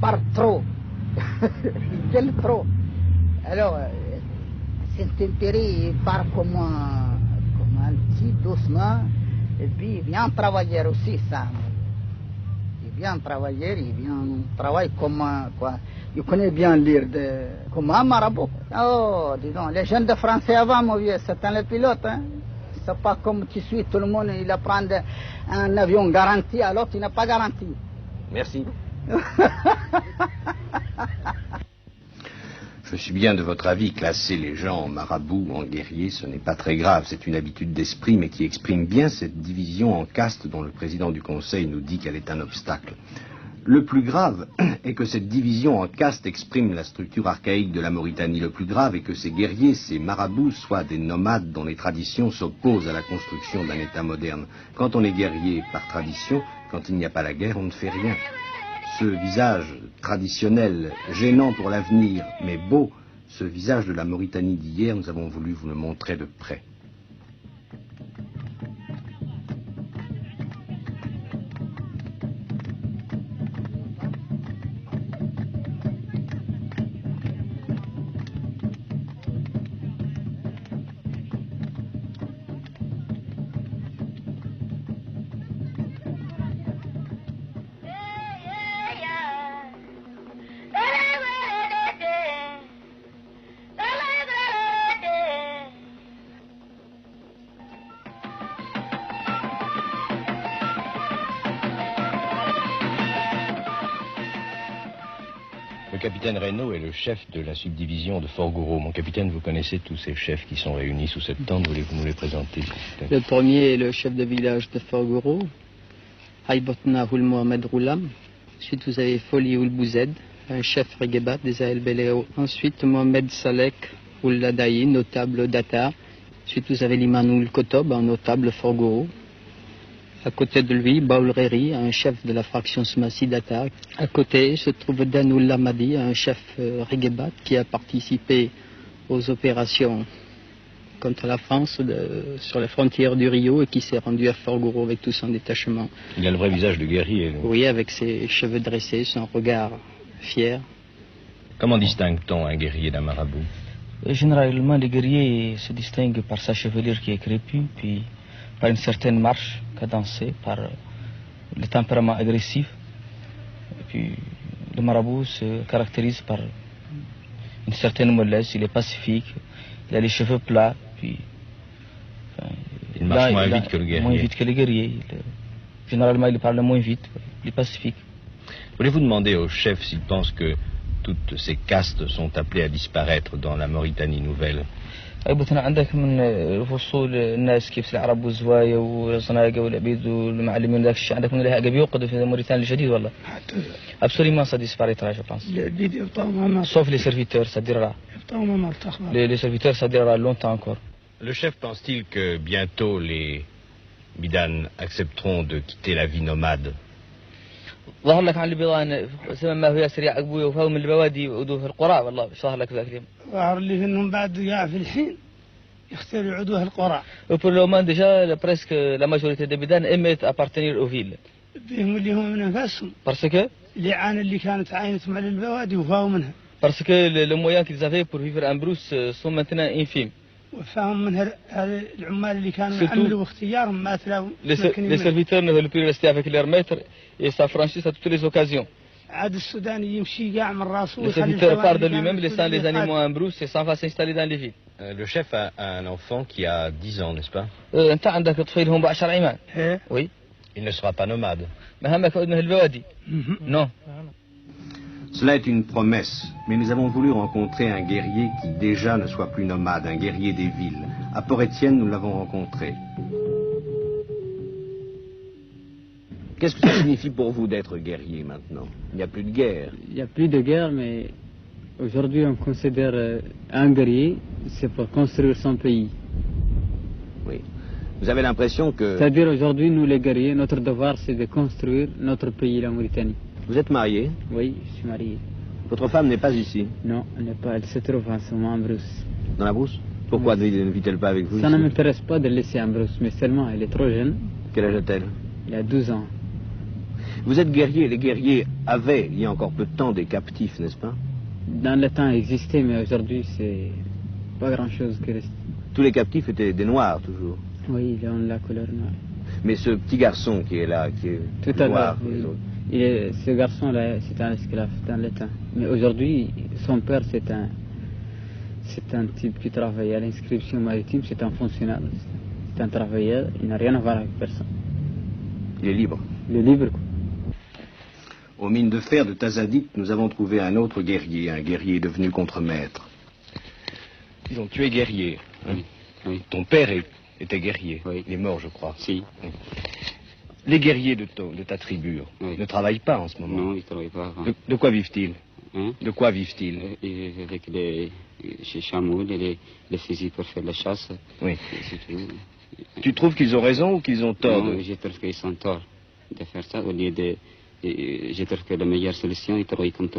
parle trop. Il gueule trop. Alors, Saint-Exupéry, il parle comme un petit, doucement. Et puis, il vient travailler aussi, ça. Il vient travailler, travaille comme quoi. Il connaît bien lire comme un marabout. Oh, dis donc, les jeunes de français avant, mon vieux, c'était le pilote, hein. C'est pas comme tu suis tout le monde, il apprend un avion garanti, alors l'autre, il n'a pas garanti. Merci. Je suis bien de votre avis, classer les gens en marabouts, en guerriers, ce n'est pas très grave. C'est une habitude d'esprit, mais qui exprime bien cette division en castes dont le président du Conseil nous dit qu'elle est un obstacle. Le plus grave est que cette division en castes exprime la structure archaïque de la Mauritanie. Le plus grave est que ces guerriers, ces marabouts, soient des nomades dont les traditions s'opposent à la construction d'un État moderne. Quand on est guerrier par tradition, quand il n'y a pas la guerre, on ne fait rien. Ce visage traditionnel, gênant pour l'avenir, mais beau, ce visage de la Mauritanie d'hier, nous avons voulu vous le montrer de près. Le capitaine Reynaud est le chef de la subdivision de Fort-Gouraud. Mon capitaine, vous connaissez tous ces chefs qui sont réunis sous cette tente. Voulez-vous nous les présenter, s'il vous plaît? Le premier est le chef de village de Fort-Gouraud, Haïbotna Houl Mohamed Roulam. Ensuite, vous avez Foli Oul Bouzed, un chef Regebat des Ael Beléo. Ensuite, Mohamed Salek Oul Ladaï, notable d'Atar. Ensuite, vous avez Limanoul Kotob, un notable Fort-Gouraud. À côté de lui, Baoul Reri, un chef de la fraction Smassi d'Atar. À côté se trouve Danoul Lamadi, un chef Regebat qui a participé aux opérations contre la France sur les frontières du Rio et qui s'est rendu à Fort-Gouraud avec tout son détachement. Il a le vrai visage de guerrier. Oui, avec ses cheveux dressés, son regard fier. Comment distingue-t-on un guerrier d'un marabout? Généralement, les guerriers se distinguent par sa chevelure qui est crépue, puis par une certaine marche cadencée, par le tempérament agressif. Et puis, le marabout se caractérise par une certaine mollesse, il est pacifique, il a les cheveux plats, puis... Enfin, il marche moins vite que le guerrier. Moins vite que les guerriers. Généralement, il parle moins vite, il est pacifique. Voulez-vous demander au chef s'il pense que toutes ces castes sont appelées à disparaître dans la Mauritanie nouvelle? أيضا عندك من فصول الناس كيف العرب والزوايا والصنايقة والعبيد والمعلمين ذاك الشيء عندك من لها قبل يوقد في موريتانيا الجديد والله. Absolument ça disparaîtra je pense. Sauf les serviteurs, ça durera. Les serviteurs ça durera longtemps encore. Le chef pense-t-il que bientôt les bidanes accepteront de quitter la vie nomade? ظهر لك عن البيضان زمن ما هو سريع أبوي وفاهم البوادي ودوه في القرى والله ظهر لك ذاك اليوم. ظهر لي انهم بعد في الحين يختاروا عدوه القرى. Pour le moment déjà presque la majorité des bidanes aiment appartenir aux villes. بهم اللي هم من انفسهم. Parce que الإعانة اللي كانت عاينتهم على البوادي وفاهم منها. Parce que les moyens qu'ils avaient pour vivre en brousse sont maintenant infimes. وفاهم من العمال اللي كانوا يعملوا اختيارهم ما تلاقوا. Les serviteurs ne veulent plus rester avec leurs maîtres et s'affranchissent à toutes les occasions. عاد السوداني يمشي قاع من راسه. Le serviteur part de lui-même laissant les animaux en brousse et s'en va s'installer dans les villes. Le chef a un enfant qui a 10 ans, n'est-ce pas? أنت عندك طفل هم ب10 أيام. Oui. Il ne sera pas nomade. ما همك أنه البوادي. Non. Cela est une promesse, mais nous avons voulu rencontrer un guerrier qui déjà ne soit plus nomade, un guerrier des villes. À Port-Étienne, nous l'avons rencontré. Qu'est-ce que ça signifie pour vous d'être guerrier maintenant? Il n'y a plus de guerre. Il n'y a plus de guerre, mais aujourd'hui on considère un guerrier, c'est pour construire son pays. Oui. Vous avez l'impression que... C'est-à-dire aujourd'hui, nous les guerriers, notre devoir c'est de construire notre pays, la Mauritanie. Vous êtes marié? Oui, je suis marié. Votre femme n'est pas ici? Non, elle n'est pas, elle se trouve en ce moment en Brousse. Dans la brousse? Pourquoi ne vit-elle pas avec vous? Ça ne m'intéresse pas de laisser en Brousse, mais seulement elle est trop jeune. Quel âge a-t-elle? Elle a 12 ans. Vous êtes guerrier, les guerriers avaient, il y a encore peu de temps, des captifs, n'est-ce pas? Dans le temps, existait, mais aujourd'hui, c'est pas grand-chose qui reste. Tous les captifs étaient des noirs, toujours. Oui, ils ont la couleur noire. Mais ce petit garçon qui est là, qui est Tout à noir, fait. les autres. Ce garçon-là, c'est un esclave dans le temps. Mais aujourd'hui, son père, c'est un type qui travaille à l'inscription maritime, c'est un fonctionnaire. C'est un travailleur, il n'a rien à voir avec personne. Il est libre. Il est libre, quoi. Aux mines de fer de Tazadit, nous avons trouvé un autre guerrier, un guerrier devenu contremaître. Disons, tu es guerrier. Hein? Oui. Oui. Ton père était guerrier. Oui. Il est mort, je crois. Si. Oui. Les guerriers de ta tribu Oui. ne travaillent pas en ce moment. Non, ils ne travaillent pas. Hein. De quoi vivent-ils? Hein? De quoi vivent-ils? Avec les chameaux, les fusils pour faire la chasse. Oui. C'est tout. Tu trouves qu'ils ont raison ou qu'ils ont tort? Non, je trouve qu'ils ont tort de faire ça. Au lieu de... Je trouve que la meilleure solution est de travailler comme tout.